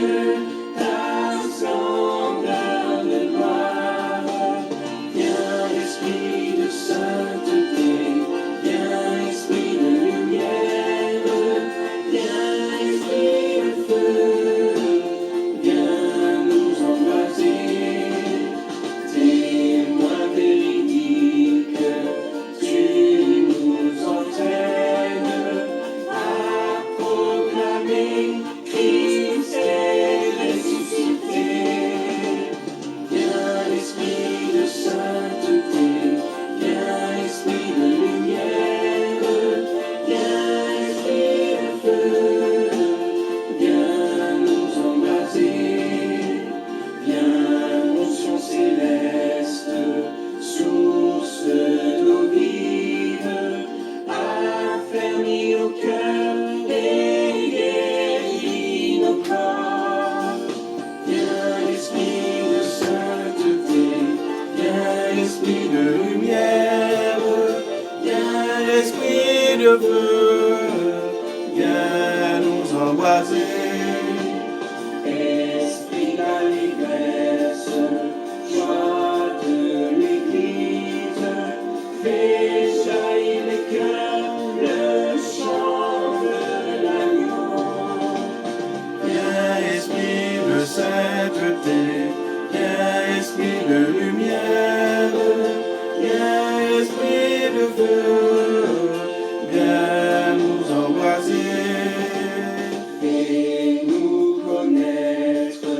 cieux, ta splendeur de gloire. Viens, esprit de sainteté, viens, esprit de lumière, viens, esprit de feu, viens nous embraser. Témoin véridique, tu nous entraînes à proclamer Christ est ressuscité. Viens, esprit de sainteté, viens, esprit de lumière, viens, esprit de feu, viens nous embraser. Viens, onction céleste, source d'eau vive, affermis nos cœurs et guéris nos corps. Viens, esprit de sainteté, viens, esprit de lumière, viens, esprit de feu, viens nous embraser. Esprit d'allégresse, joie de l'Église, fais jaillir les cœurs le chant de l'agneau. Viens, esprit de sainteté, viens, esprit de lumière, viens, esprit de feu, viens nous embraser. Fais-nous connaître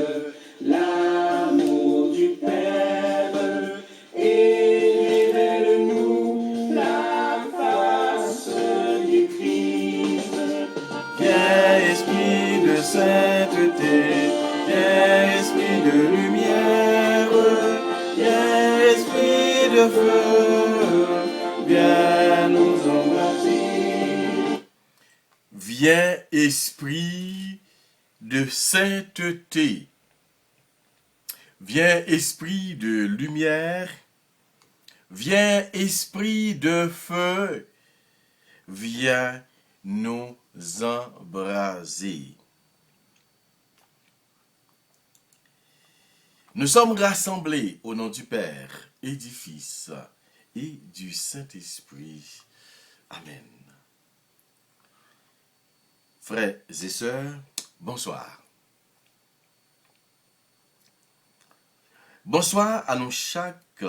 l'amour du Père et révèle-nous la face du Christ. Viens, esprit de sainteté, viens, esprit de lumière, viens, esprit de feu, viens nous embrasser. Viens, esprit de sainteté. Viens, esprit de lumière. Viens, esprit de feu. Viens nous embraser. Nous sommes rassemblés au nom du Père et du Fils et du Saint-Esprit. Amen. Frères et sœurs, bonsoir. Bonsoir à nous chaque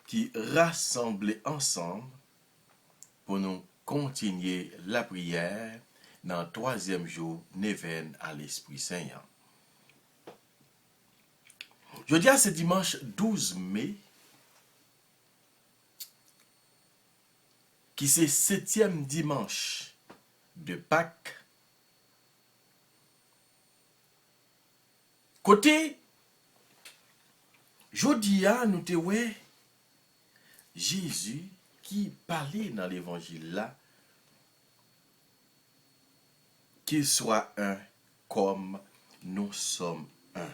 qui rassemblés ensemble pour nous continuer la prière dans le 3e jour Néven à l'Esprit Saint. Je dis à ce dimanche 12 mai, qui c'est 7e dimanche de Pâques. Côté, jodia nous te ouais, Jésus qui parlait dans l'évangile là, qu'il soit un comme nous sommes un.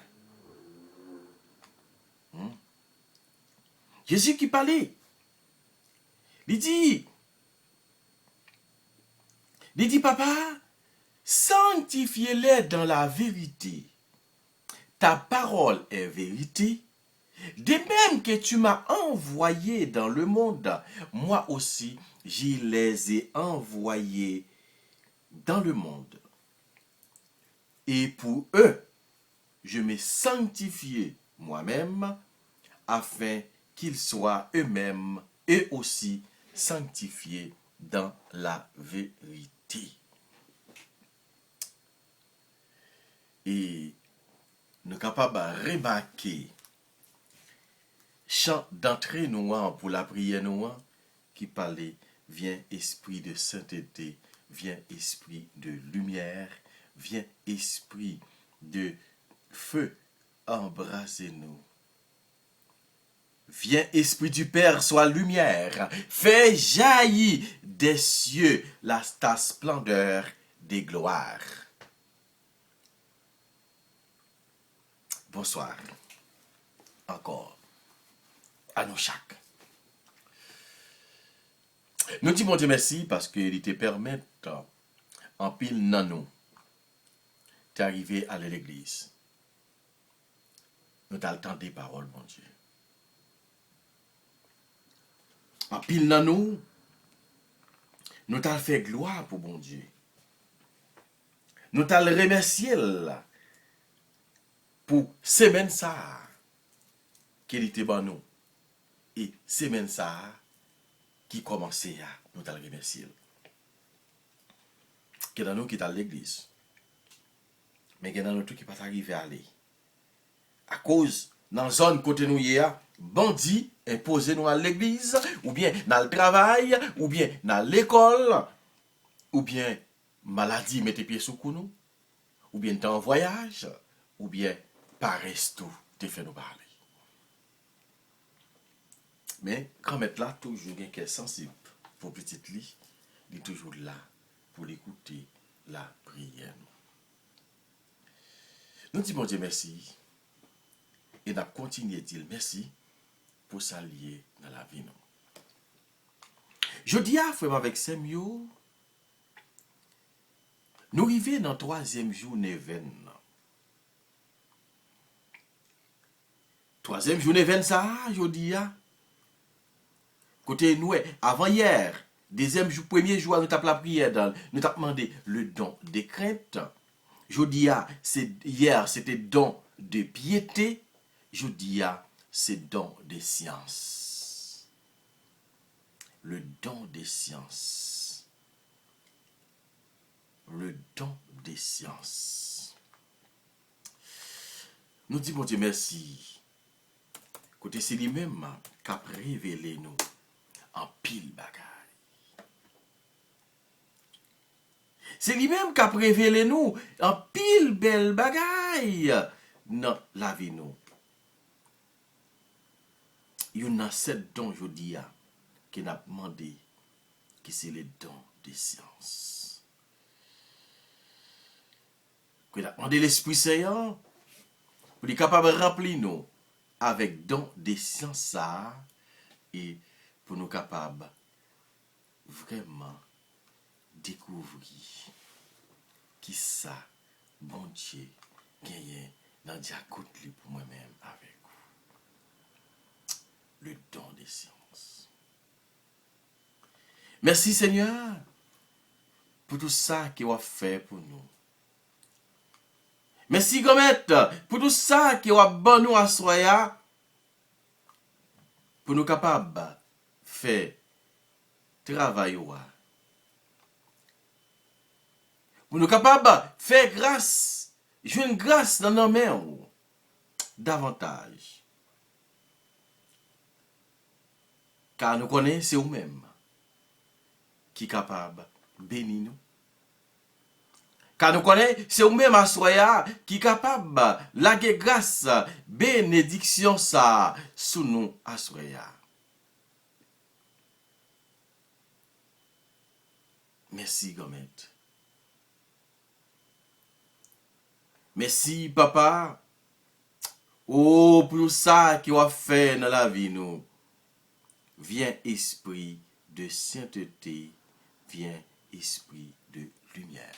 Jésus qui parlait, il dit, papa, sanctifiez-les dans la vérité. Ta parole est vérité. De même que tu m'as envoyé dans le monde, moi aussi, je les ai envoyés dans le monde. Et pour eux, je me sanctifié moi-même, afin qu'ils soient eux-mêmes, eux aussi, sanctifiés dans la vérité. Et nous sommes capables de remarquer chant d'entrée noire pour la prière noire qui parlait, viens esprit de sainteté, viens esprit de lumière, viens esprit de feu, embrassez-nous. Viens, esprit du Père, sois lumière. Fais jaillir des cieux ta splendeur des gloires. Bonsoir. Encore. À nous chaque. Nous disons Dieu merci parce qu'il te permet en pile nan nous tu es arrivé à l'église. Nous t'as le temps des paroles, mon Dieu. En pile dans nous t'as fait gloire pour bon Dieu. Nous t'as le remercié là, pour semaine ça, qu'il était bon nous. Et semaine ça, qui commençait à nous t'as le remercié. Que dans nous qui dans l'église. Mais que dans nous tout qui pas arrivé à aller. À cause, dans la zone côté nous y a, bandit imposé nous à l'église, ou bien dans le travail, ou bien dans l'école, ou bien maladie mettez pied sous nous, ou bien t'es en voyage, ou bien paresse tout, t'es fait nous parler. Mais quand mettre là, toujours quelqu'un qui est sensible pour petite lit, il est toujours là pour l'écouter la prière. Nous disons bon Dieu merci. Et nous continuons à dire merci pour s'allier dans la vie. Je dis à frère avec Semyo, nous arrivons dans le 3e journée 20. 3e journée 20 ça, je dis à. Côté nous, avant hier, premier jour, nous avons la prière, nous avons demandé le don de crainte. Je dis à, hier, c'était don de piété. Je dis à, c'est don des sciences. Le don des sciences. Le don des sciences. Nous disons, mon Dieu, merci. Côté c'est lui-même qui a révélé nous en pile bagaille. C'est lui-même qui a révélé nous en pile belle bagaille dans la vie nous. Il y a 7 dons aujourd'hui qui n'a demandé qui c'est les dons des sciences. Que n'a demandé l'Esprit Saint pour être capable de remplir nous avec dons des sciences ça et pour nous capables vraiment découvrir qui ça bon Dieu gagne dans diacote pour moi-même avec vous. Le don des sciences. Merci Seigneur pour tout ça qu'il a fait pour nous. Merci Gomet pour tout ça qu'il a bon nous à soya pour nous capables de faire travail. Pour nous capables de faire grâce, jouer une grâce dans nos mains davantage. Car nous connaissons, c'est vous-même qui est capable de bénir nous. Car nous connaissons, c'est vous-même à soya qui est capable de laguer grâce, bénédiction ça sous nous à soya. Merci Gomet. Merci papa. Oh pour ça qui a fait dans la vie nous. Viens esprit de sainteté, viens esprit de lumière.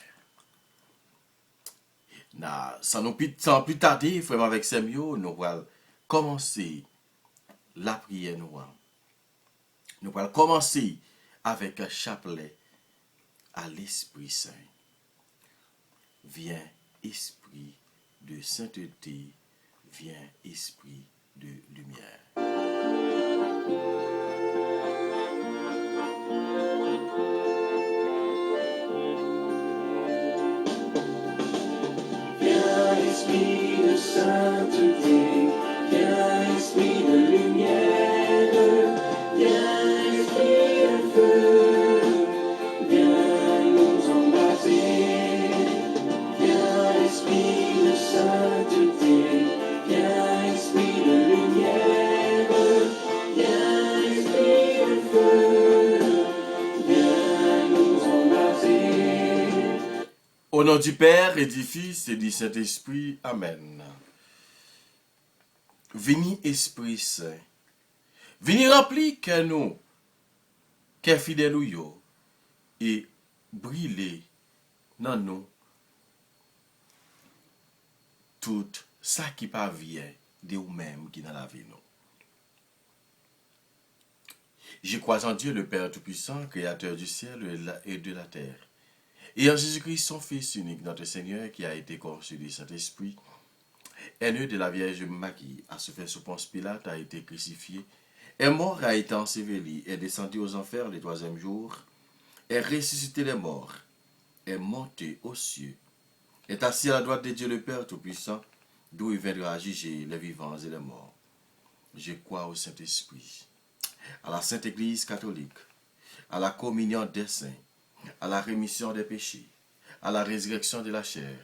Sans plus tarder, frère avec Semyo, nous allons commencer la prière. Nous allons commencer avec un chapelet à l'Esprit Saint. Viens esprit de sainteté, viens esprit de lumière. Esprit de sainteté, viens esprit de lumière, viens esprit de feu, viens nous embraser, viens esprit de sainteté, viens esprit de lumière, viens esprit de feu, viens nous embraser. Au nom du Père et du Fils et du Saint-Esprit, Amen. Veni Esprit Saint, veni rempli que nous, que fidèle ou yo, et briller dans nous tout ça qui parvient de vous-même qui dans la vie nous. Je crois en Dieu, le Père Tout-Puissant, Créateur du ciel et de la terre. Et en Jésus-Christ, son Fils unique, notre Seigneur, qui a été conçu du Saint-Esprit, est né de la Vierge Marie, a souffert sous Ponce Pilate, a été crucifié, est mort, a été enseveli, est descendu aux enfers le troisième jour, est ressuscité des morts, est monté aux cieux, est assis à la droite de Dieu le Père Tout-Puissant, d'où il viendra juger les vivants et les morts. Je crois au Saint-Esprit, à la Sainte Église catholique, à la communion des saints, à la rémission des péchés, à la résurrection de la chair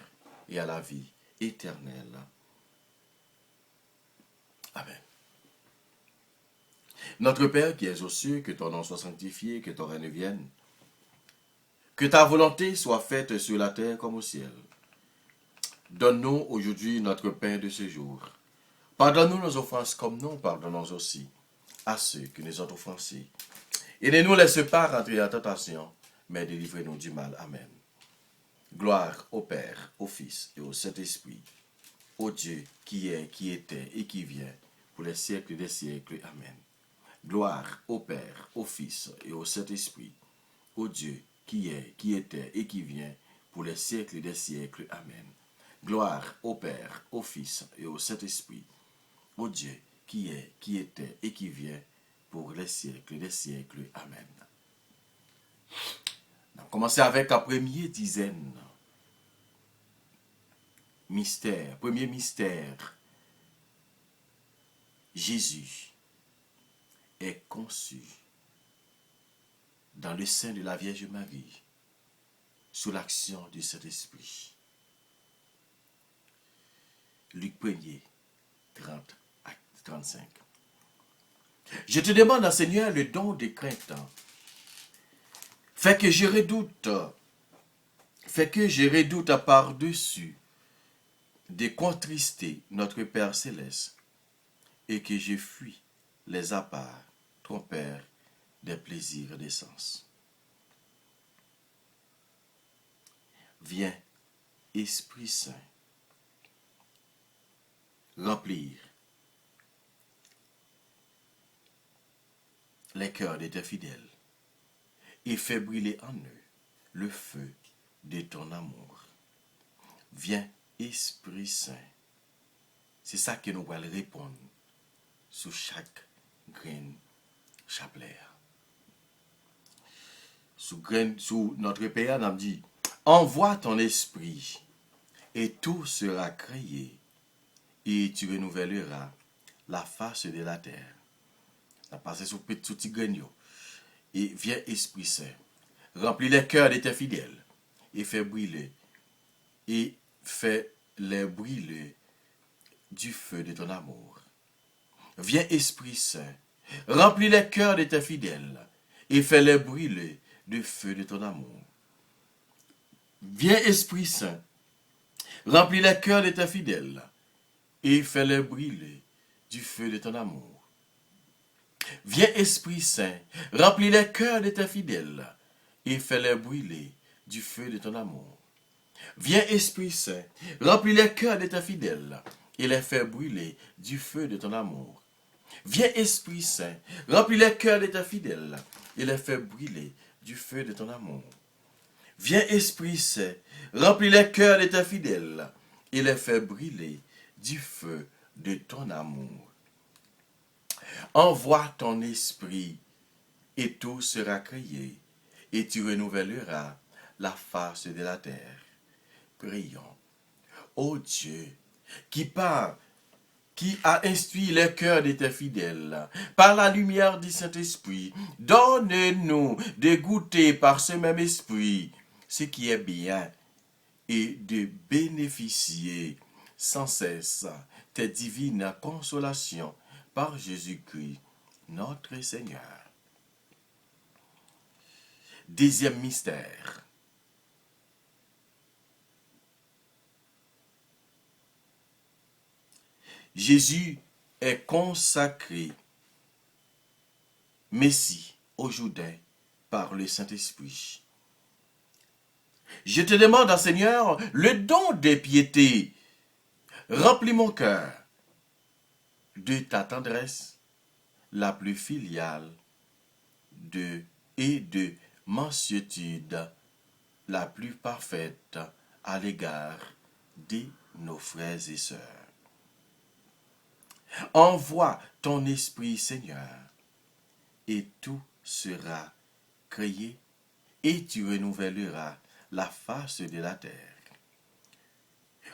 et à la vie éternelle. Amen. Notre Père qui es aux cieux, que ton nom soit sanctifié, que ton règne vienne, que ta volonté soit faite sur la terre comme au ciel. Donne-nous aujourd'hui notre pain de ce jour. Pardonne-nous nos offenses comme nous pardonnons aussi à ceux qui nous ont offensés. Et ne nous laisse pas rentrer en tentation, mais délivrez-nous du mal. Amen. Gloire au Père, au Fils et au Saint-Esprit, au Dieu qui est, qui était et qui vient, pour les siècles des siècles. Amen. Gloire au Père, au Fils et au Saint-Esprit, au Dieu qui est, qui était et qui vient, pour les siècles des siècles. Amen. Gloire au Père, au Fils et au Saint-Esprit, au Dieu qui est, qui était et qui vient, pour les siècles des siècles. Amen. On va commencer avec la première dizaine. Mystère, premier mystère. Jésus est conçu dans le sein de la Vierge Marie, sous l'action du Saint-Esprit. Luc 1er, 30 à 35. Je te demande, Seigneur, le don de crainte. Fais que je redoute par-dessus de contrister notre Père Céleste et que je fuis les apparts trompeurs des plaisirs des sens. Viens, Esprit Saint, remplir les cœurs de tes fidèles et fais brûler en eux le feu de ton amour. Viens, Esprit Saint. C'est ça que nous allons répondre sous chaque graine chapelet. Sous notre Père, nous dit, envoie ton esprit et tout sera créé et tu renouvelleras la face de la terre. Ça passe sous petit grain. Et viens, Esprit Saint, remplis les cœurs de tes fidèles et fais brûler du feu de ton amour. Viens, Esprit Saint, remplis les cœurs de tes fidèles et fais-les brûler du feu de ton amour. Viens, Esprit Saint, remplis les cœurs de tes fidèles et fais-les brûler du feu de ton amour. Viens, Esprit Saint, remplis les cœurs de tes fidèles et fais-les brûler du feu de ton amour. Viens, Esprit Saint, remplis les cœurs de tes fidèles et les fais brûler du feu de ton amour. Viens, Esprit Saint, remplis les cœurs de tes fidèles et les fais brûler du feu de ton amour. Viens, Esprit Saint, remplis les cœurs de tes fidèles et les fais brûler du feu de ton amour. Envoie ton esprit et tout sera créé et tu renouvelleras la face de la terre. Prions. Ô Dieu, qui a instruit les cœurs de tes fidèles, par la lumière du Saint-Esprit, donne-nous de goûter par ce même esprit ce qui est bien et de bénéficier sans cesse tes divines consolations par Jésus-Christ, notre Seigneur. Deuxième mystère. Jésus est consacré Messie aux Jourdain par le Saint-Esprit. Je te demande, Seigneur, le don de piété, Remplis mon cœur de ta tendresse la plus filiale et de mansuétude la plus parfaite à l'égard de nos frères et sœurs. Envoie ton esprit, Seigneur, et tout sera créé, et tu renouvelleras la face de la terre.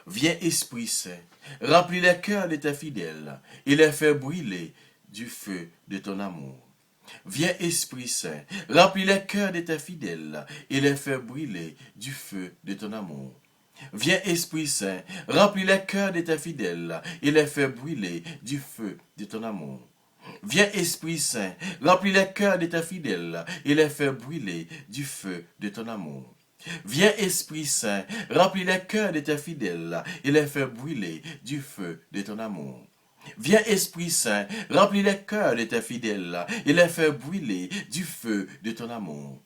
Viens, Esprit Saint, remplis les cœurs de tes fidèles et les fais brûler du feu de ton amour. Viens, Esprit Saint, remplis les cœurs de tes fidèles et les fais brûler du feu de ton amour. Viens, Esprit Saint, remplis les cœurs de tes fidèles et les fais brûler du feu de ton amour. Viens, Esprit Saint, remplis les cœurs de tes fidèles et les fais brûler du feu de ton amour. Viens, Esprit Saint, remplis les cœurs de tes fidèles et les fais brûler du feu de ton amour. Viens, Esprit Saint, remplis les cœurs de tes fidèles et les fais brûler du feu de ton amour.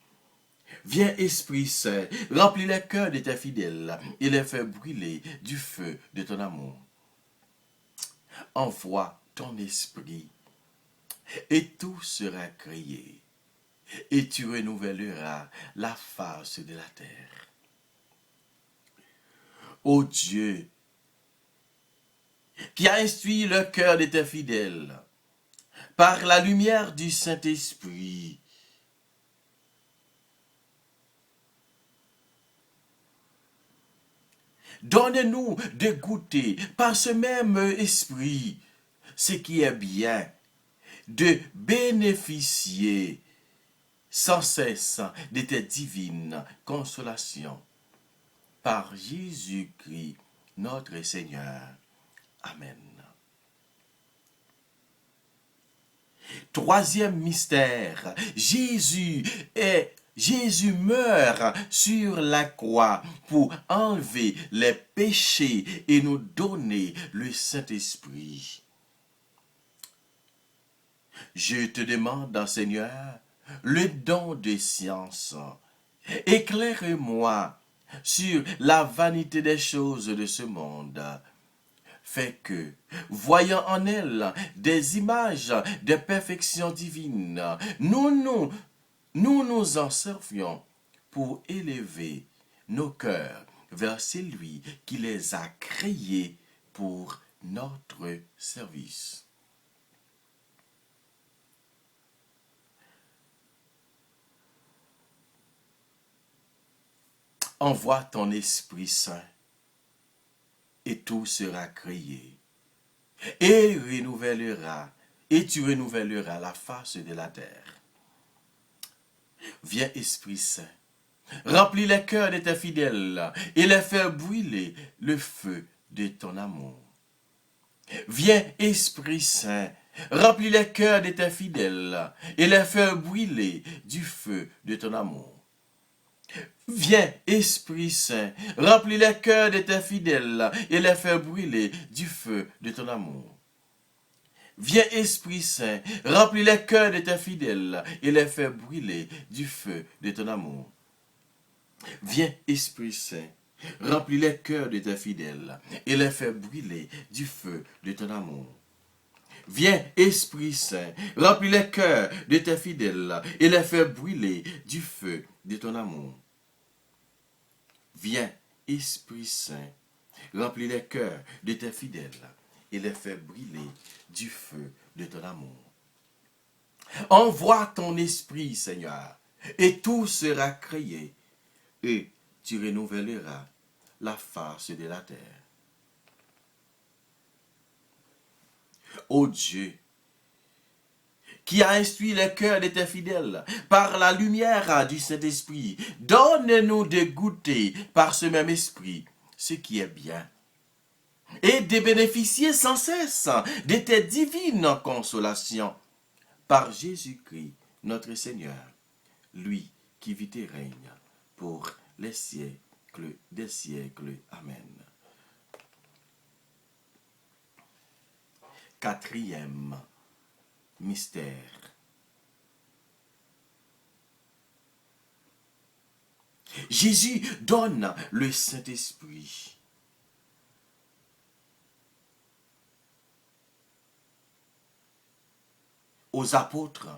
Viens, Esprit Saint, remplis les cœurs de tes fidèles et les fais brûler du feu de ton amour. Envoie ton esprit et tout sera créé, et tu renouvelleras la face de la terre. Ô Dieu, qui a instruit le cœur de tes fidèles par la lumière du Saint-Esprit, donne-nous de goûter par ce même esprit ce qui est bien, de bénéficier sans cesse de tes divines consolations. Par Jésus-Christ, notre Seigneur. Amen. Troisième mystère, Jésus meurt sur la croix pour enlever les péchés et nous donner le Saint-Esprit. Je te demande, Seigneur, le don de science. Éclaire-moi sur la vanité des choses de ce monde. Fait que, voyant en elle des images de perfection divine, nous nous en servions pour élever nos cœurs vers celui qui les a créés pour notre service. Envoie ton Esprit Saint et tout sera créé. Et tu renouvelleras la face de la terre. Viens, Esprit Saint, remplis les cœurs de tes fidèles et les fais brûler le feu de ton amour. Viens, Esprit Saint, remplis les cœurs de tes fidèles et les fais brûler du feu de ton amour. Viens, Esprit Saint, remplis les cœurs de tes fidèles et les fais brûler du feu de ton amour. Viens, Esprit Saint, remplis les cœurs de tes fidèles et les fais brûler du feu de ton amour. Viens, Esprit Saint, remplis les cœurs de tes fidèles et les fais brûler du feu de ton amour. Viens, Esprit Saint, remplis les cœurs de tes fidèles et les fais brûler du feu de ton amour. Viens, Esprit Saint, remplis les cœurs de tes fidèles et les fais brûler du feu de ton amour. Envoie ton esprit, Seigneur, et tout sera créé, et tu renouvelleras la face de la terre. Ô Dieu, qui a instruit le cœur de tes fidèles par la lumière du Saint-Esprit, donne-nous de goûter par ce même esprit ce qui est bien et de bénéficier sans cesse de tes divines consolations par Jésus-Christ, notre Seigneur, lui qui vit et règne pour les siècles des siècles. Amen. Quatrième mystère. Jésus donne le Saint-Esprit. aux apôtres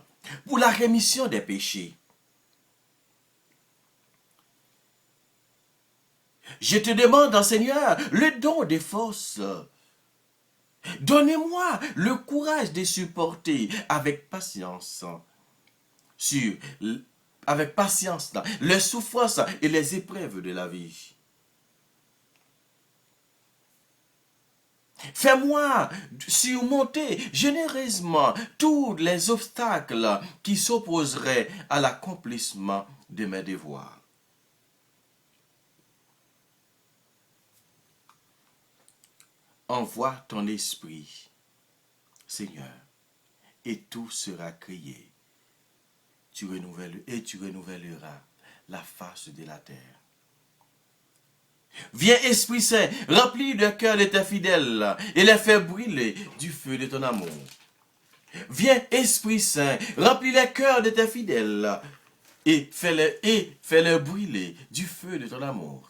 pour la rémission des péchés. Je te demande, Seigneur, le don des forces. Donnez-moi le courage de supporter avec patience, les souffrances et les épreuves de la vie. Fais-moi surmonter généreusement tous les obstacles qui s'opposeraient à l'accomplissement de mes devoirs. Envoie ton esprit, Seigneur, et tout sera créé. Tu renouvelleras la face de la terre. Viens, Esprit Saint, remplis le cœur de tes fidèles et les fais brûler du feu de ton amour. Viens, Esprit Saint, remplis le cœur de tes fidèles et fais-les brûler du feu de ton amour.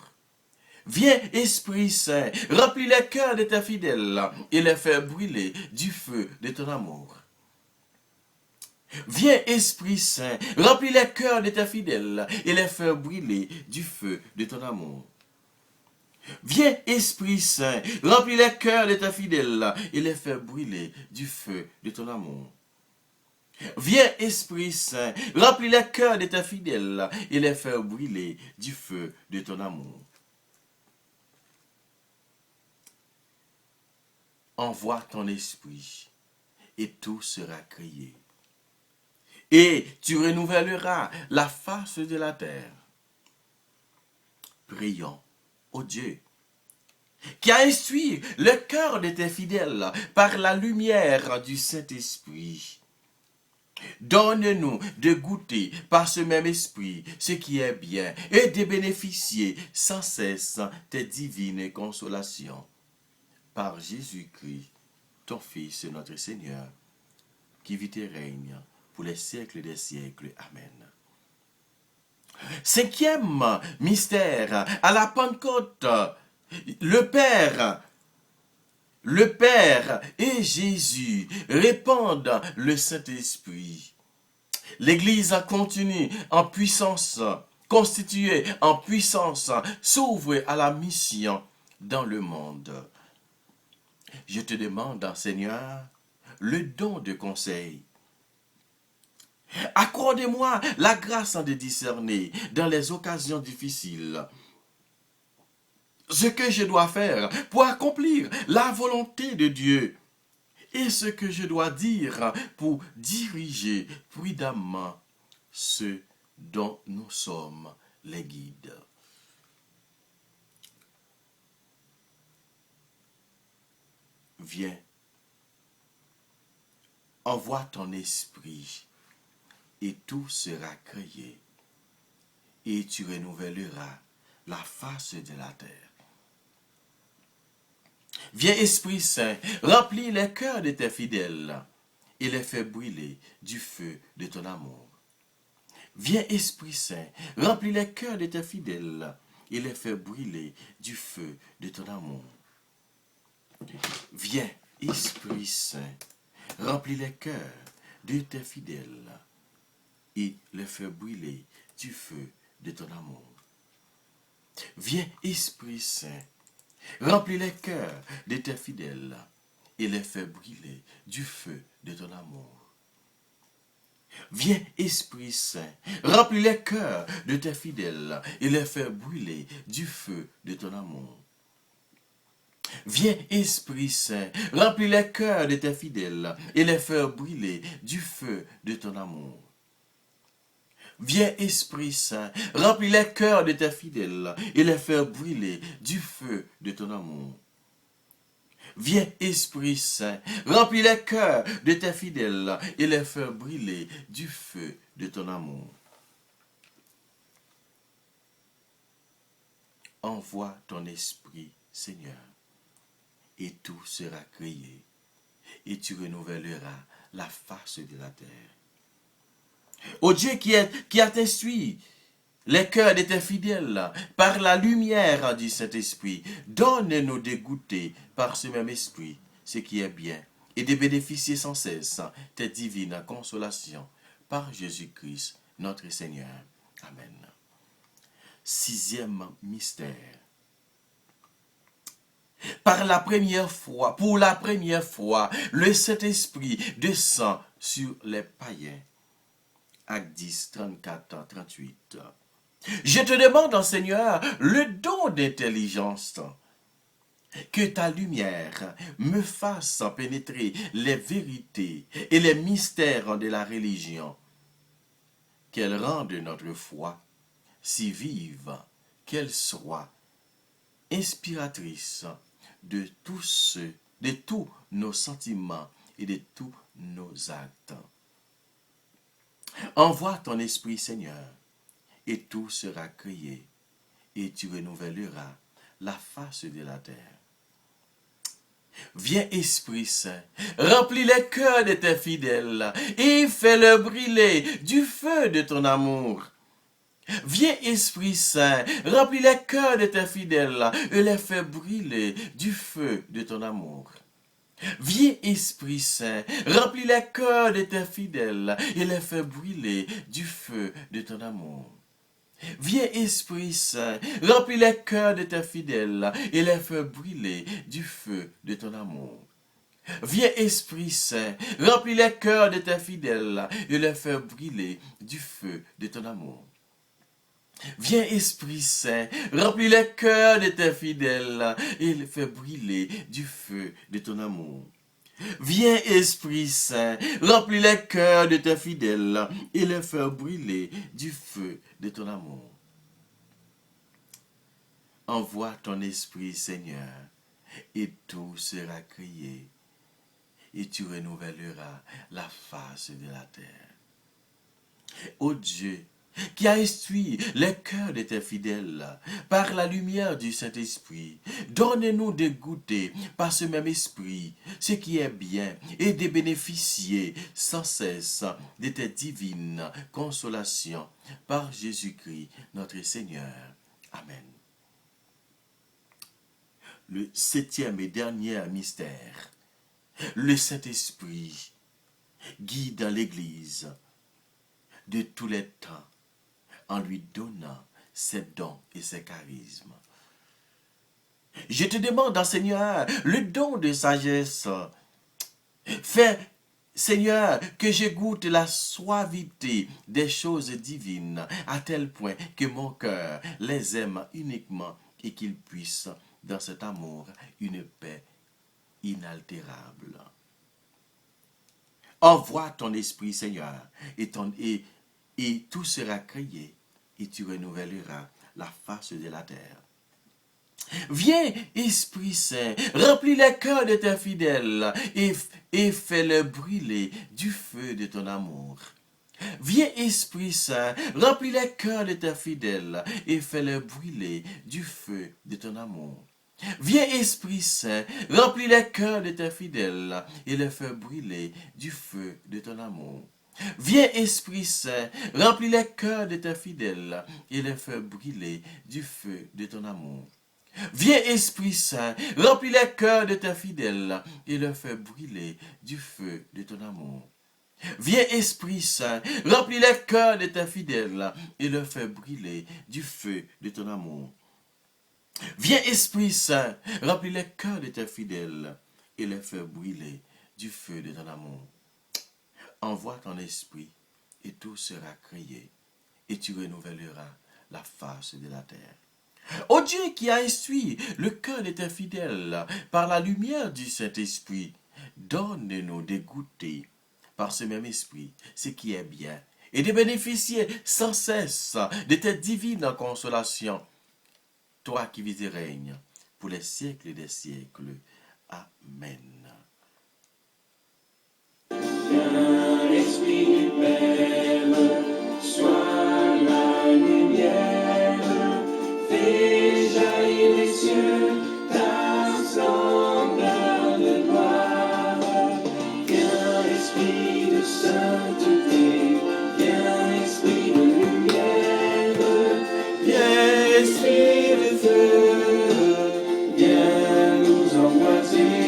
Viens, Esprit Saint, remplis le cœur de tes fidèles et les fais brûler du feu de ton amour. Viens, Esprit Saint, remplis les cœurs de tes fidèles et les fais brûler du feu de ton amour. Viens, Esprit Saint, remplis les cœurs de tes fidèles et les fais brûler du feu de ton amour. Viens, Esprit Saint, remplis les cœurs de tes fidèles et les fais brûler du feu de ton amour. Envoie ton esprit et tout sera créé. Et tu renouvelleras la face de la terre. Prions au Dieu qui a instruit le cœur de tes fidèles par la lumière du Saint-Esprit. Donne-nous de goûter par ce même esprit ce qui est bien et de bénéficier sans cesse tes divines consolations. Par Jésus-Christ, ton Fils, notre Seigneur, qui vit et règne pour les siècles des siècles. Amen. Cinquième mystère, à la Pentecôte, le Père et Jésus répandent le Saint-Esprit. L'Église continue en puissance, constituée en puissance, s'ouvre à la mission dans le monde. Je te demande, Seigneur, le don de conseil. Accorde-moi la grâce de discerner dans les occasions difficiles ce que je dois faire pour accomplir la volonté de Dieu et ce que je dois dire pour diriger prudemment ceux dont nous sommes les guides. Viens, envoie ton esprit et tout sera créé et tu renouvelleras la face de la terre. Viens, Esprit Saint, remplis les cœurs de tes fidèles et les fais brûler du feu de ton amour. Viens, Esprit Saint, remplis les cœurs de tes fidèles et les fais brûler du feu de ton amour. Viens, Esprit Saint, remplis les cœurs de tes fidèles et les fais brûler du feu de ton amour. Viens, Esprit Saint, remplis les cœurs de tes fidèles et les fais brûler du feu de ton amour. Viens, Esprit Saint, remplis les cœurs de tes fidèles et les fais brûler du feu de ton amour. Viens, Esprit Saint, remplis les cœurs de tes fidèles et les fais brûler du feu de ton amour. Viens, Esprit Saint, remplis les cœurs de tes fidèles et les fais brûler du feu de ton amour. Viens, Esprit Saint, remplis les cœurs de tes fidèles et les fais brûler du feu de ton amour. Envoie ton esprit, Seigneur, et tout sera créé, et tu renouvelleras la face de la terre. Ô Dieu qui a instruit les cœurs de tes fidèles par la lumière du Saint-Esprit, donne-nous de goûter par ce même esprit ce qui est bien et de bénéficier sans cesse tes divines consolations par Jésus-Christ, notre Seigneur. Amen. Sixième mystère. Pour la première fois, le Saint-Esprit descend sur les païens. Acte 10, 34, 38. Je te demande, Seigneur, le don d'intelligence, que ta lumière me fasse pénétrer les vérités et les mystères de la religion, qu'elle rende notre foi si vive, qu'elle soit inspiratrice de tous nos sentiments et de tous nos actes. Envoie ton Esprit, Seigneur, et tout sera créé, et tu renouvelleras la face de la terre. Viens, Esprit Saint, remplis les cœurs de tes fidèles et fais-le brûler du feu de ton amour. Viens, Esprit Saint, remplis les cœurs de tes fidèles et les fais brûler du feu de ton amour. Viens, Esprit Saint, remplis les cœurs de tes fidèles et les fais brûler du feu de ton amour. Viens, Esprit Saint, remplis les cœurs de tes fidèles et les fais brûler du feu de ton amour. Viens, Esprit Saint, remplis les cœurs de tes fidèles et les fais brûler du feu de ton amour. Viens, Esprit Saint, remplis les cœurs de tes fidèles et les fais brûler du feu de ton amour. Viens, Esprit Saint, remplis les cœurs de tes fidèles et les fais brûler du feu de ton amour. Envoie ton Esprit, Seigneur, et tout sera créé, et tu renouvelleras la face de la terre. Ô Dieu, qui a instruit les cœurs de tes fidèles par la lumière du Saint-Esprit, donne-nous de goûter par ce même esprit ce qui est bien et de bénéficier sans cesse de tes divines consolations par Jésus-Christ notre Seigneur. Amen. Le septième et dernier mystère, le Saint-Esprit guide l'Église de tous les temps en lui donnant ses dons et ses charismes. Je te demande, Seigneur, le don de sagesse. Fais, Seigneur, que je goûte la suavité des choses divines à tel point que mon cœur les aime uniquement et qu'il puisse, dans cet amour, une paix inaltérable. Envoie ton Esprit, Seigneur, et tout sera créé, et tu renouvelleras la face de la terre. Viens, Esprit Saint, remplis les cœurs de tes fidèles et fais-le brûler du feu de ton amour. Viens, Esprit Saint, remplis les cœurs de tes fidèles et fais-le brûler du feu de ton amour. Viens, Esprit Saint, remplis les cœurs de tes fidèles et les fais brûler du feu de ton amour. Viens, Esprit Saint, remplis les cœurs de tes fidèles et les fais brûler du feu de ton amour. Viens, Esprit Saint, remplis les cœurs de tes fidèles et les fais brûler du feu de ton amour. Viens, Esprit Saint, remplis les cœurs de tes fidèles et les fais brûler du feu de ton amour. Viens, Esprit Saint, remplis les cœurs de tes fidèles et les fais brûler du feu de ton amour. Envoie ton Esprit et tout sera créé et tu renouvelleras la face de la terre. Ô Dieu qui a instruit le cœur de tes fidèles par la lumière du Saint-Esprit, donne-nous de goûter par ce même esprit ce qui est bien et de bénéficier sans cesse de tes divines consolations. Toi qui vis et règnes pour les siècles des siècles. Amen. Esprit Père, sois la lumière, fais jaillir les cieux ta splendeur de gloire. Viens, Esprit de sainteté, viens, Esprit de lumière, viens, Esprit de feu, viens nous embraser.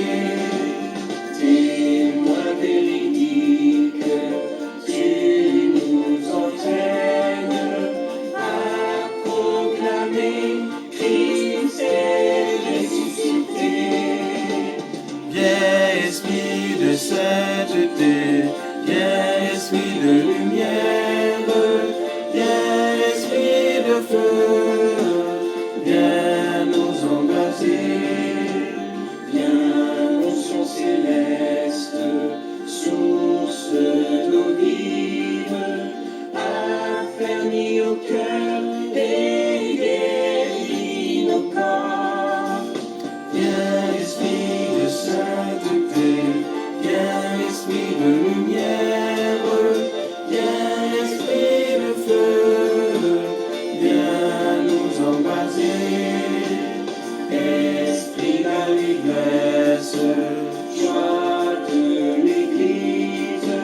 viens esprit de sainteté, viens esprit de lumière, viens esprit de feu, viens nous embraser, esprit d'allégresse, joie de l'église,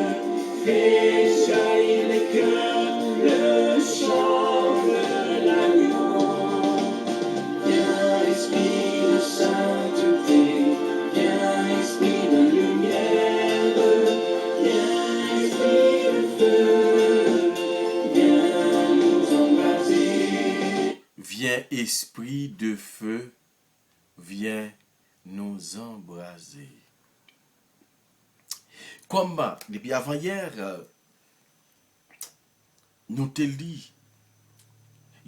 fais jaillir les cœurs, le chant de l'agneau. Viens esprit de sainteté, viens esprit de lumière, viens esprit de feu, viens nous embraser. Viens esprit de feu, viens nous embraser. Comme depuis avant-hier, nous te lit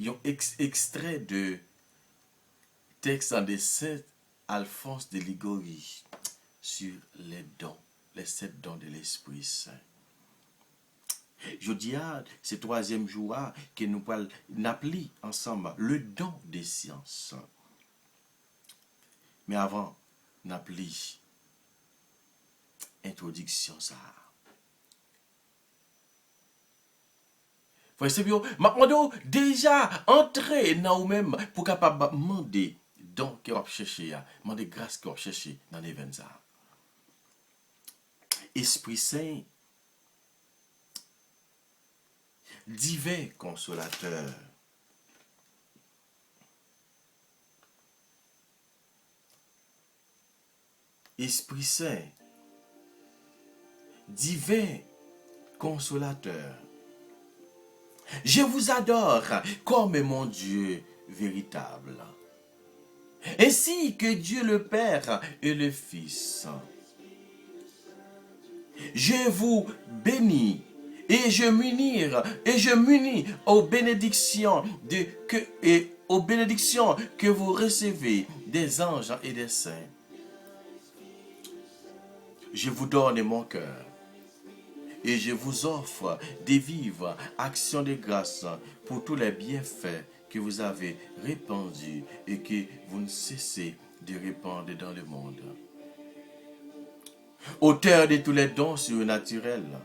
un extrait de texte de Saint Alphonse de Ligorie sur les dons, les 7 dons de l'Esprit Saint. Je dis à ce 3e jour que nous allons appeler ensemble le don des sciences. Mais avant, nous appelons introduction ça. Frère Sébio, maintenant déjà entrer dans vous-même pour capable demander don que vous cherchez, demander grâce que vous cherchez dans l'événement ça. Esprit Saint, divin consolateur, Esprit Saint, divin consolateur, je vous adore comme mon Dieu véritable, ainsi que Dieu le Père et le Fils. Je vous bénis et je m'unis aux bénédictions que vous recevez des anges et des saints. Je vous donne mon cœur et je vous offre des vives actions de grâce pour tous les bienfaits que vous avez répandus et que vous ne cessez de répandre dans le monde. Auteur de tous les dons surnaturels,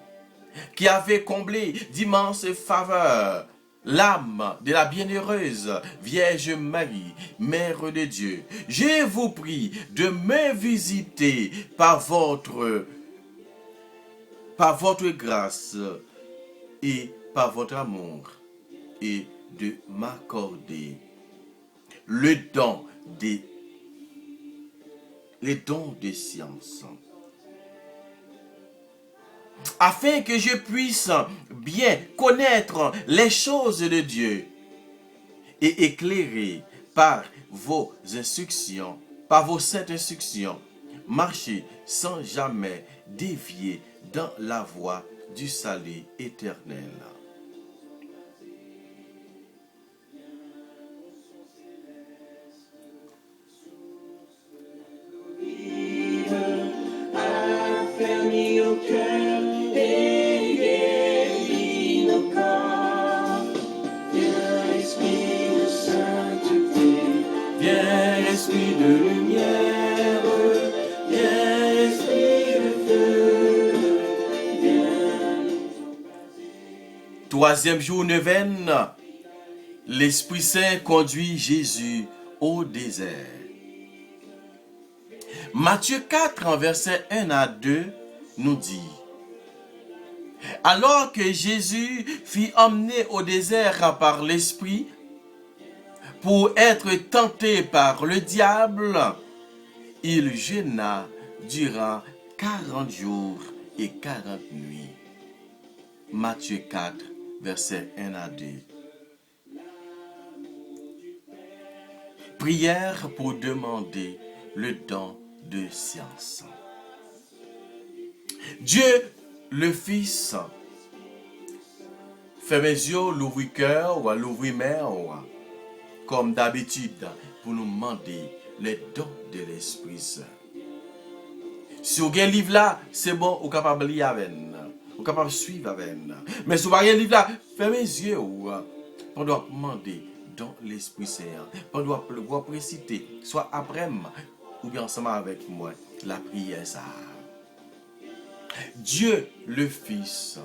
qui avait comblé d'immenses faveurs l'âme de la bienheureuse Vierge Marie, Mère de Dieu, je vous prie de me visiter par votre grâce et par votre amour et de m'accorder le don des sciences, afin que je puisse bien connaître les choses de Dieu et éclairer par vos instructions, par vos saintes instructions, marcher sans jamais dévier dans la voie du salut éternel. Affermis au cœur et guéris nos corps. Viens esprit de sainteté, viens esprit de lumière, viens esprit de feu, viens nous embraser. 3e jour neuvaine, l'Esprit Saint conduit Jésus au désert. Matthieu 4, versets 1 à 2, nous dit: alors que Jésus fut emmené au désert par l'Esprit pour être tenté par le diable, il jeûna durant 40 jours et 40 nuits. Matthieu 4, versets 1 à 2. Prière pour demander le don de science. Dieu, le Fils, fait mes yeux, l'ouvrir cœur ou l'ouvrir mère, comme d'habitude, pour nous demander les dons de l'Esprit Saint. Si vous avez un livre là, c'est bon, vous êtes capable de lire avec nous. Vous êtes capable de suivre avec nous. Mais si vous n'avez pas un livre là, fermez les yeux pour demander dans l'Esprit Saint. Pour préciter, soit après-midi, ou bien ensemble avec moi, la prière ça. Dieu le Fils,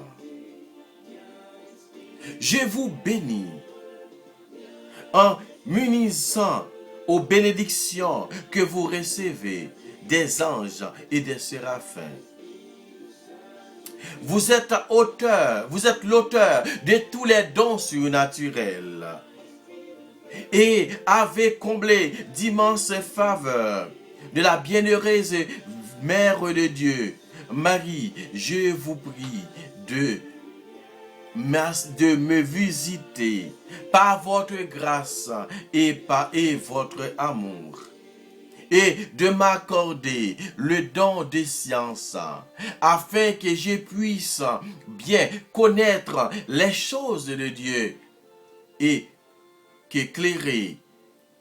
je vous bénis en m'unissant aux bénédictions que vous recevez des anges et des séraphins. Vous êtes l'auteur de tous les dons surnaturels et avez comblé d'immenses faveurs de la bienheureuse Mère de Dieu. Marie, je vous prie de me visiter par votre grâce et votre amour, et de m'accorder le don de science, afin que je puisse bien connaître les choses de Dieu, et qu'éclairé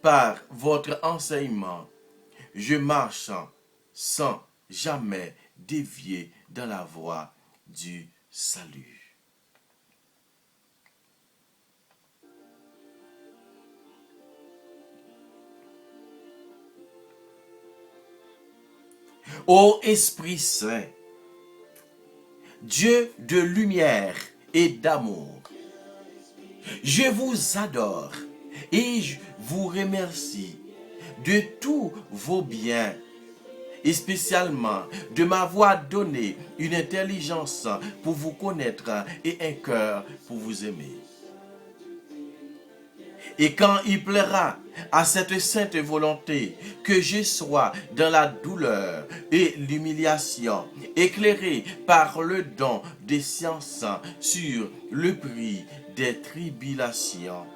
par votre enseignement, je marche sans jamais dévier dans la voie du salut. Ô Esprit Saint, Dieu de lumière et d'amour, je vous adore et je vous remercie de tous vos biens, et spécialement de m'avoir donné une intelligence pour vous connaître et un cœur pour vous aimer. Et quand il plaira à cette sainte volonté que je sois dans la douleur et l'humiliation, éclairé par le don des sciences sur le prix des tribulations,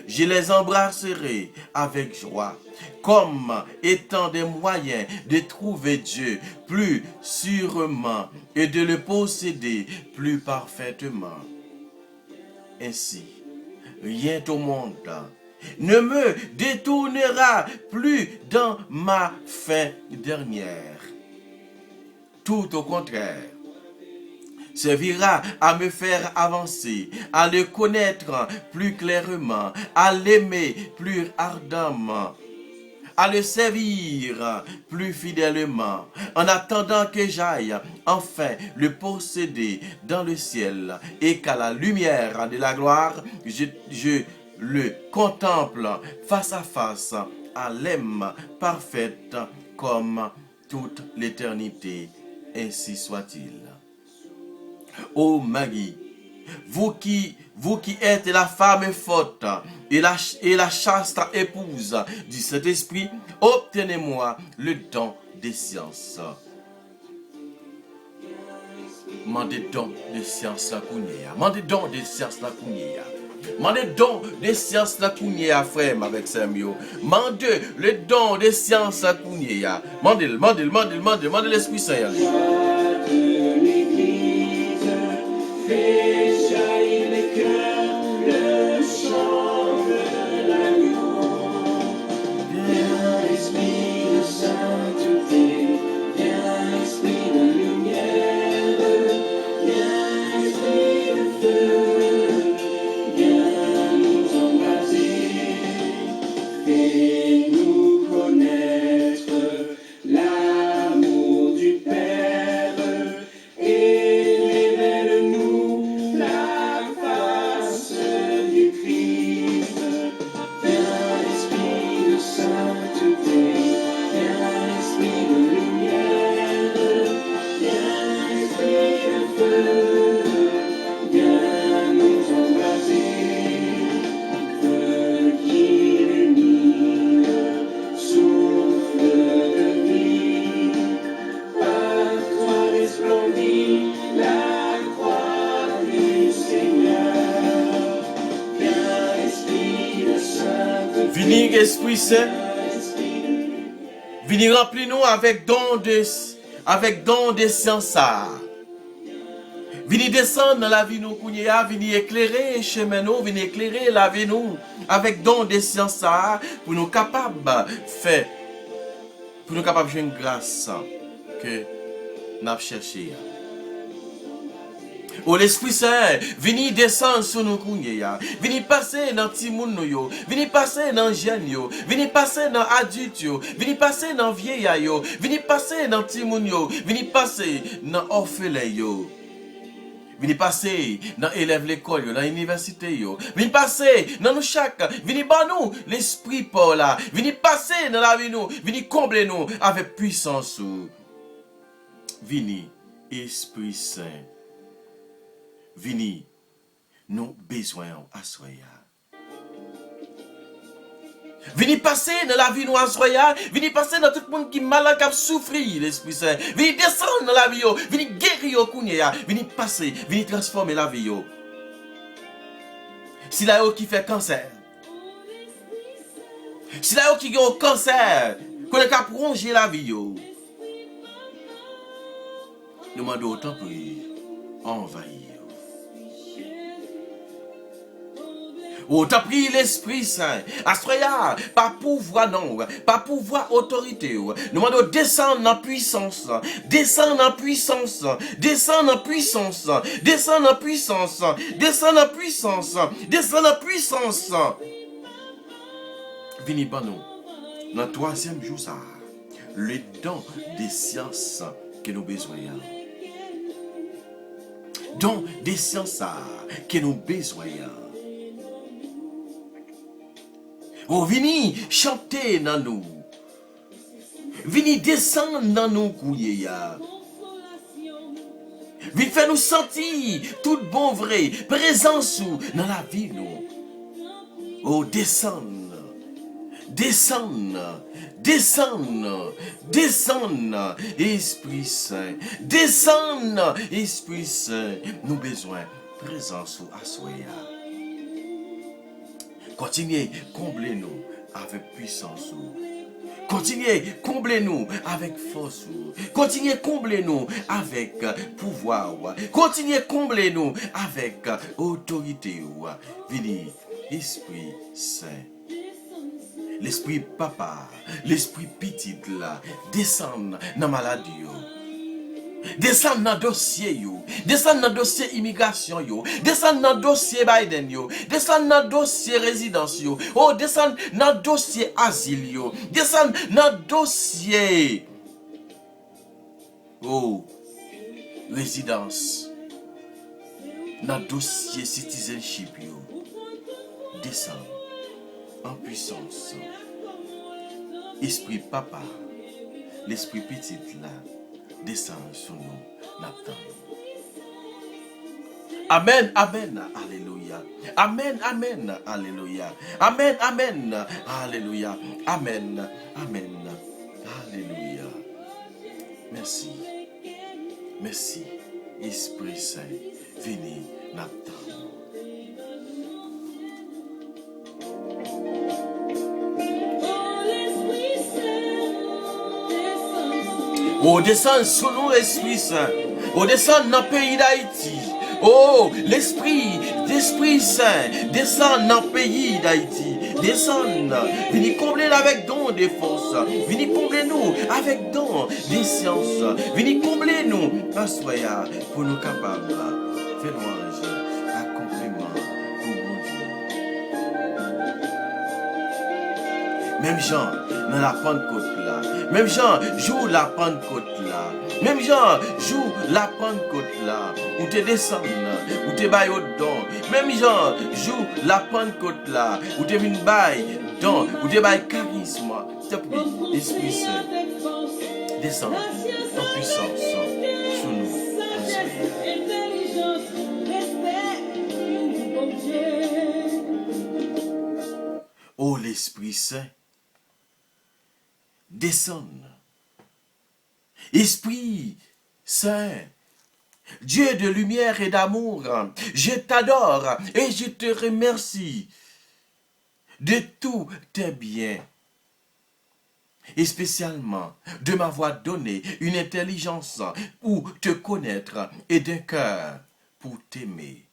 je les embrasserai avec joie, comme étant des moyens de trouver Dieu plus sûrement et de le posséder plus parfaitement. Ainsi, rien au monde ne me détournera plus dans ma fin dernière. Tout au contraire, servira à me faire avancer, à le connaître plus clairement, à l'aimer plus ardemment, à le servir plus fidèlement, en attendant que j'aille enfin le posséder dans le ciel, et qu'à la lumière de la gloire, je le contemple face à face, à l'âme parfaite comme toute l'éternité. Ainsi soit-il. Ô Marie, vous qui êtes la femme forte et la chaste épouse du Saint-Esprit, obtenez-moi le don des sciences. Mandez don des sciences la kounia. Mandez don des sciences la kounia. Mandez don des sciences la kounia, frère, avec Samuel. Mandez le don des sciences la kounia. Mandez l'Esprit Saint. Fais jaillir les cœurs, le chant de l'agneau. Viens, Esprit de sainteté, viens, Esprit de lumière, viens, Esprit de feu, viens nous embraser, fais-nous connaître l'amour du Père, et révèle-nous la face du Christ. Viens, Esprit de sainteté, viens, Esprit de lumière, viens, Esprit de feu, viens nous embraser. Feu qui illumine, souffle de vie, par toi resplendit la croix du Seigneur. Viens, Esprit de sainteté, Venez, Esprit Saint. viens, Esprit de lumière. Venez remplir-nous avec don de science. Venez descendre dans la vie nous kounia, venez éclairer chemin nous, venez éclairer la vie nous avec don de science pour nous capables faire, pour nous capables de jouer une grâce que nous avons cherché. Oh l'Esprit Saint, vini descendre sur nous kounye ya. Vini passer dans timoun nou yo. Vini passer dans jeune yo. Vini passer dans adulte yo. Vini passer dans vieillard yo. Vini passer dans timoun yo. Vini passer dans orphelin yo. Vini passer dans élève l'école yo, dans l'université yo. Vini passer dans nous chaque. Vini ban nous l'esprit pour là. Vini passer dans la vie nous. Vini combler nous avec puissance. Vini Esprit Saint. Vini, nous besoin à soya. Vini passer dans la vie nous à soya. Vini passer dans tout le monde qui malade, qui souffre, l'Esprit Saint. Vini descendre dans la vie yo. Vini guérir au ya. Vini passer, vini transformer la vie yo. Si la yo qui fait cancer. Si la yo qui a un cancer, qu'on est capable de ronger la vie yo. Nous demandons autant pour envahir. Oh, t'as pris l'Esprit Saint. Astroya, pas pouvoir non, pas pouvoir autorité. Nous demandons descendre en puissance, descendre en puissance, descendre en puissance, descendre en puissance, descendre en puissance, descendre en puissance. Vini ban nous, dans le 3e jour, ça, le don des sciences que nous besoin. Don des sciences que nous besoin. Oh, vini chanter dans nous. Vini descendre dans nous, kouye ya. Vini faire nous sentir tout bon vrai, présence dans la vie nous. Oh, descendre, descendre, descendre, descendre, Esprit Saint, descendre, Esprit Saint. Nous besoin présence à soya. Continuez, comblez-nous avec puissance. Continuez, comblez-nous avec force. Continuez, comblez-nous avec pouvoir. Continuez, comblez-nous avec autorité. Venez, Esprit Saint. L'Esprit Papa, l'Esprit Petit là, descend dans la maladie. Descend dans le dossier yo, descend dans le dossier immigration yo, descend dans le dossier Biden yo, descend dans le dossier résidence yo, oh descend dans le dossier asile yo, descend dans le dossier oh résidence, dans le dossier citizenship yo, descend en puissance. Esprit Papa, l'Esprit Petit là, descend sur nous, n'attend. Amen, amen, alléluia. Amen, amen, alléluia. Amen, amen, alléluia. Amen, amen, alléluia. Merci, merci, Esprit Saint, venez, n'attend. Oh, descend sur nous, Esprit Saint. Oh, descend dans le pays d'Haïti. Oh, l'Esprit Saint, descend dans le pays d'Haïti. Descend. Venez combler avec don des forces. Venez combler nous avec don des sciences. Venez combler nous, Assoya, pour nous capables. Fais louange, accomplissement pour mon Dieu. Même Jean, dans la Pentecôte là. Même Jean joue la Pentecôte là. Même Jean joue la Pentecôte là. Où te descend, où te baille au don. Même Jean joue la Pentecôte là. Où te vient baille don. Où te baille charisme. Te prie, Esprit Saint. Descend en puissance sur nous. Oh l'Esprit Saint. Descend. Esprit Saint, Dieu de lumière et d'amour, je t'adore et je te remercie de tous tes biens, et spécialement de m'avoir donné une intelligence pour te connaître et d'un cœur pour t'aimer.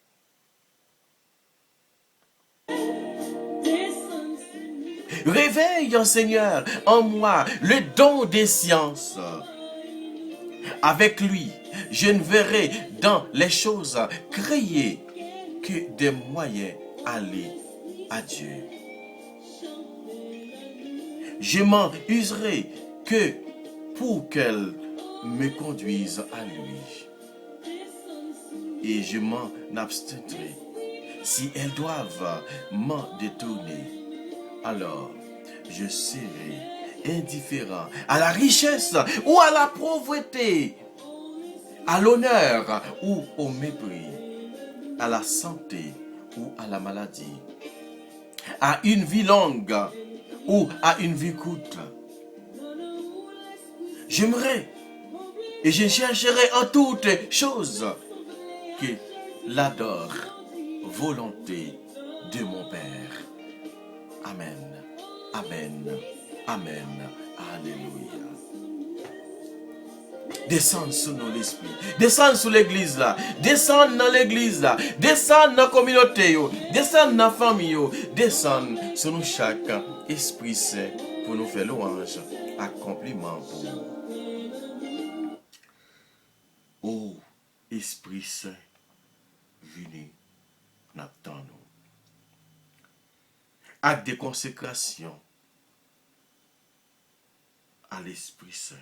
Réveille, Seigneur, en moi le don des sciences. Avec lui, Je ne verrai dans les choses créées que des moyens aller à Dieu. Je m'en userai que pour qu'elle me conduise à lui. Et je m'en abstiendrai. Si elles doivent m'en détourner, alors je serai indifférent à la richesse ou à la pauvreté, à l'honneur ou au mépris, à la santé ou à la maladie, à une vie longue ou à une vie courte. J'aimerais et je chercherai en toutes choses que l'adore volonté de mon Père. Amen. Amen. Amen. Alléluia. Descends sur nous l'esprit. Descends sur l'église là. Descends dans l'église là. Descends dans la communauté. Descends dans la famille. Descends sur nous chaque esprit saint pour nous faire louange. Accomplissement pour nous. Ô Esprit Saint, venez, n'attendons. Acte de consécration à l'Esprit Saint.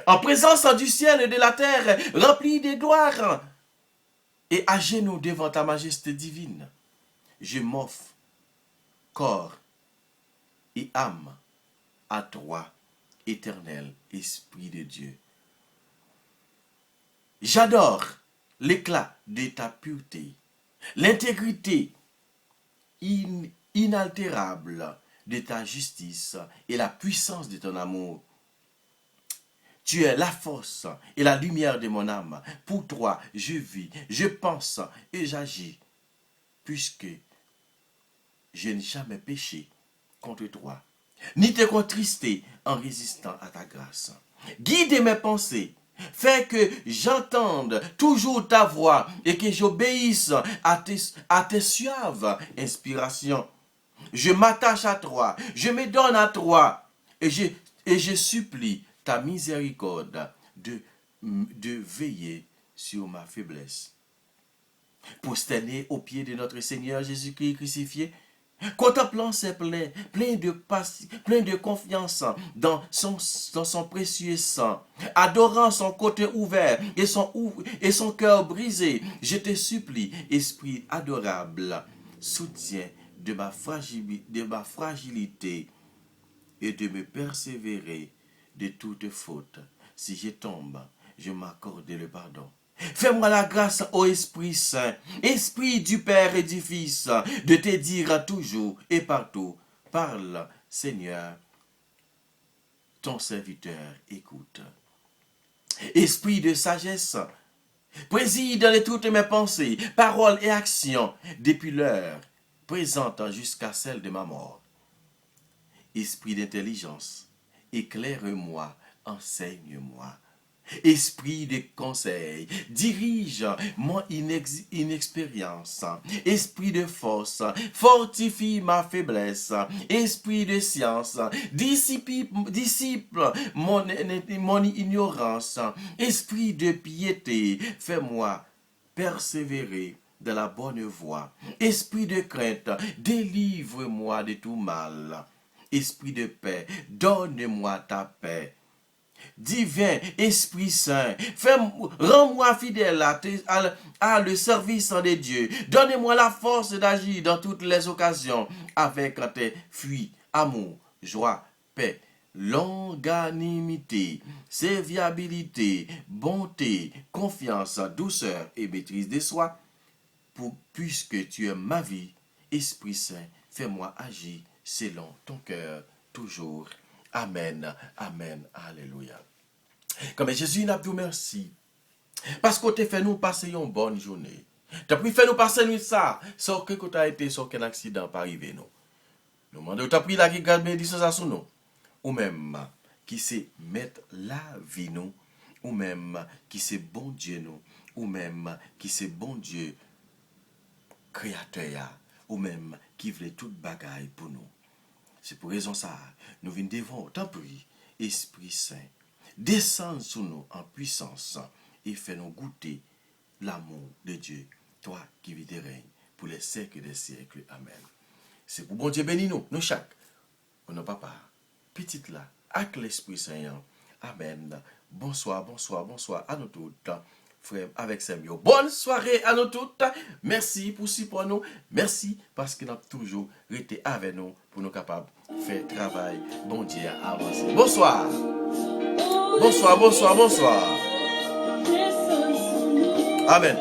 En présence du ciel et de la terre, remplis de gloire, et à genoux devant ta majesté divine, je m'offre corps et âme à toi, éternel Esprit de Dieu. J'adore l'éclat de ta pureté, l'intégrité inaltérable de ta justice et la puissance de ton amour. Tu es la force et la lumière de mon âme. Pour toi, je vis, je pense et j'agis, puisque je n'ai jamais péché contre toi, ni te contrister en résistant à ta grâce. Guide mes pensées, fais que j'entende toujours ta voix et que j'obéisse à tes suaves inspirations. Je m'attache à toi, je me donne à toi et je supplie ta miséricorde de veiller sur ma faiblesse. Prosterné aux pieds de notre Seigneur Jésus-Christ crucifié, contemplant ses plaies, plein de confiance dans son précieux sang, adorant son côté ouvert et son cœur brisé, je te supplie, Esprit adorable, soutiens de ma fragilité et de me persévérer de toute faute. Si je tombe, je m'accorde le pardon. Fais-moi la grâce, ô Esprit Saint, Esprit du Père et du Fils, de te dire toujours et partout, parle, Seigneur, ton serviteur écoute. Esprit de sagesse, préside dans toutes mes pensées, paroles et actions, depuis l'heure présente jusqu'à celle de ma mort. Esprit d'intelligence, éclaire-moi, enseigne-moi. Esprit de conseil, dirige mon inexpérience. Esprit de force, fortifie ma faiblesse. Esprit de science, dissipe mon ignorance. Esprit de piété, fais-moi persévérer dans la bonne voie. Esprit de crainte, délivre-moi de tout mal. Esprit de paix, donne-moi ta paix. Divin Esprit Saint, rends-moi fidèle à le service de Dieu. Donne-moi la force d'agir dans toutes les occasions avec tes fruits, amour, joie, paix, longanimité, serviabilité, bonté, confiance, douceur et maîtrise de soi. Puisque tu es ma vie, Esprit Saint, fais-moi agir selon ton cœur, toujours. Amen, amen, alléluia. Comme Jésus n'a plus merci. Parce que tu fait nous passer une bonne journée. Tu as pu faire nous passer nuit ça, sans que tu as été sans qu'un accident pas arrivé nous. Nous demandons, tu as pris la qui garde bénédiction ça sur nous. Ou même qui sait mettre la vie nous. Ou même qui sait bon Dieu nous. Ou même qui sait bon Dieu créateur. Ou même qui voulait toute bagaille pour nous. C'est pour raison ça, nous venons devant, tant pis, Esprit Saint, descende sur nous en puissance et fais-nous goûter l'amour de Dieu, toi qui vis et règnes pour les siècles des siècles. Amen. C'est pour bon Dieu béni nous, nous chaque, pour nos papas, petite là, avec l'Esprit Saint. Amen. Bonsoir, bonsoir, bonsoir à nous toutes. Frère, avec Samuel. Bonne soirée à nous toutes. Merci pour support nous. Merci parce que nous avons toujours été avec nous pour nous capables de faire travail. Bon Dieu avancer. Bonsoir. Bonsoir, bonsoir, bonsoir. Amen.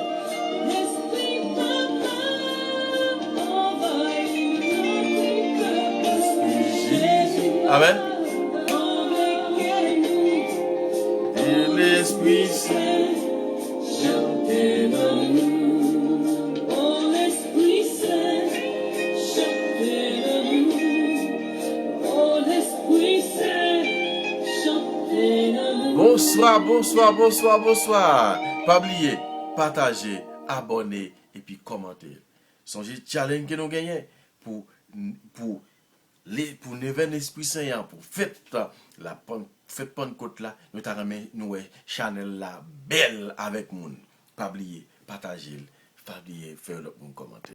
Amen. Et l'Esprit Saint. Bonsoir, bonsoir, bonsoir, bonsoir. Pas oublier, partager, abonner et puis commenter. Songez challenge que nous gagnons pour l'événement Esprit Saint, pour fête la fête Pentecôte là, nous avons nous channel là belle avec moun. Pas oublier, partager, pas oublier faire le bon commentaire.